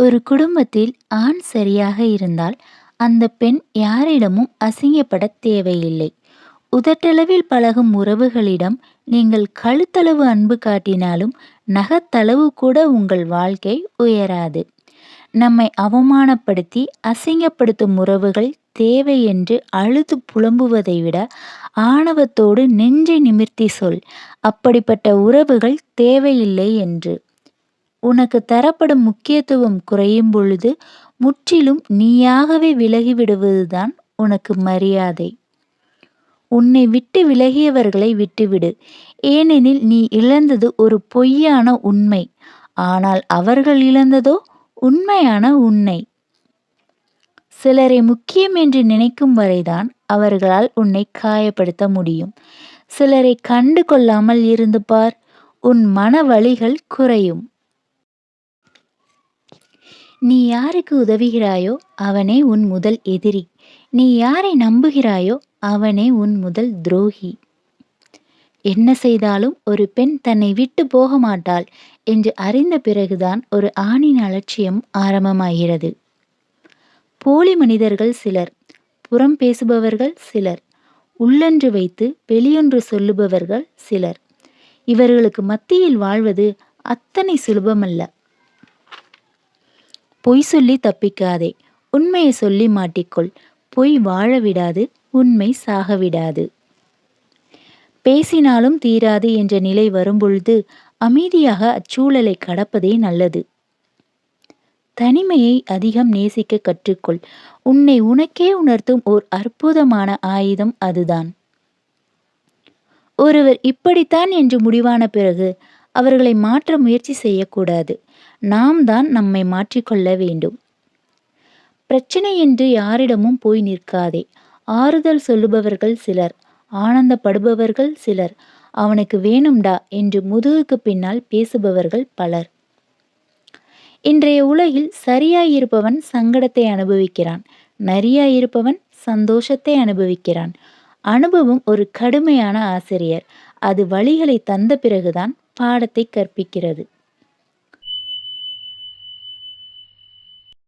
ஒரு குடும்பத்தில் ஆண் சரியாக இருந்தால் அந்த பெண் யாரிடமும் அசிங்கப்படத் தேவையில்லை. உதட்டளவில் பழகும் உறவுகளிடம் நீங்கள் கழுத்தளவு அன்பு காட்டினாலும் நகத்தளவு கூட உங்கள் வாழ்க்கை உயராது. நம்மை அவமானப்படுத்தி அசிங்கப்படுத்தும் உறவுகள் தேவை என்று அழுது புலம்புவதை விட ஆணவத்தோடு நெஞ்சை நிமிர்த்தி சொல், அப்படிப்பட்ட உறவுகள் தேவையில்லை என்று. உனக்கு தரப்படும் முக்கியத்துவம் குறையும் பொழுது முற்றிலும் நீயாகவே விலகிவிடுவதுதான் உனக்கு மரியாதை. உன்னை விட்டு விலகியவர்களை விட்டுவிடு. ஏனெனில் நீ இழந்தது ஒரு பொய்யான உண்மை, ஆனால் அவர்கள் இழந்ததோ உண்மையான உன்னை. சிலரை முக்கியம் என்று நினைக்கும் வரைதான் அவர்களால் உன்னை காயப்படுத்த முடியும். சிலரை கண்டு கொள்ளாமல் இருந்து பார், உன் மன வலிகள் குறையும். நீ யாருக்கு உதவுகிறாயோ அவனே உன் முதல் எதிரி. நீ யாரை நம்புகிறாயோ அவனே உன் முதல் துரோகி. என்ன செய்தாலும் ஒரு பெண் தன்னை விட்டு போக மாட்டாள் என்று அறிந்த பிறகுதான் ஒரு ஆணின் அலட்சியம் ஆரம்பமாகிறது. போலி மனிதர்கள் சிலர், புறம் பேசுபவர்கள் சிலர், உள்ளொன்று வைத்து வெளியொன்று சொல்லுபவர்கள் சிலர். இவர்களுக்கு மத்தியில் வாழ்வது அத்தனை சுலபமல்ல. பொய் சொல்லி தப்பிக்காதே, உண்மையை சொல்லி மாட்டிக்கொள். பொய் வாழ விடாது, உண்மை சாக விடாது. பேசினாலும் தீராது என்ற நிலை வரும்பொழுது அமைதியாக அச்சூழலை கடப்பதே நல்லது. தனிமையை அதிகம் நேசிக்க கற்றுக்கொள். உன்னை உனக்கே உணர்த்தும் ஓர் அற்புதமான ஆயுதம் அதுதான். ஒருவர் இப்படித்தான் என்று முடிவான பிறகு அவர்களை மாற்ற முயற்சி செய்யக்கூடாது. நாம் தான் நம்மை மாற்றிக்கொள்ள வேண்டும். பிரச்சனை என்று யாரிடமும் போய் நிற்காதே. ஆறுதல் சொல்லுபவர்கள் சிலர், ஆனந்தப்படுபவர்கள் சிலர், அவனுக்கு வேணும்டா என்று முதுகுக்கு பின்னால் பேசுபவர்கள் பலர். இன்றைய உலகில் சரியாயிருப்பவன் சங்கடத்தை அனுபவிக்கிறான், நரியாயிருப்பவன் சந்தோஷத்தை அனுபவிக்கிறான். அனுபவம் ஒரு கடுமையான ஆசிரியர். அது வழிகளை தந்த பிறகுதான் பாடத்தை கற்பிக்கிறது.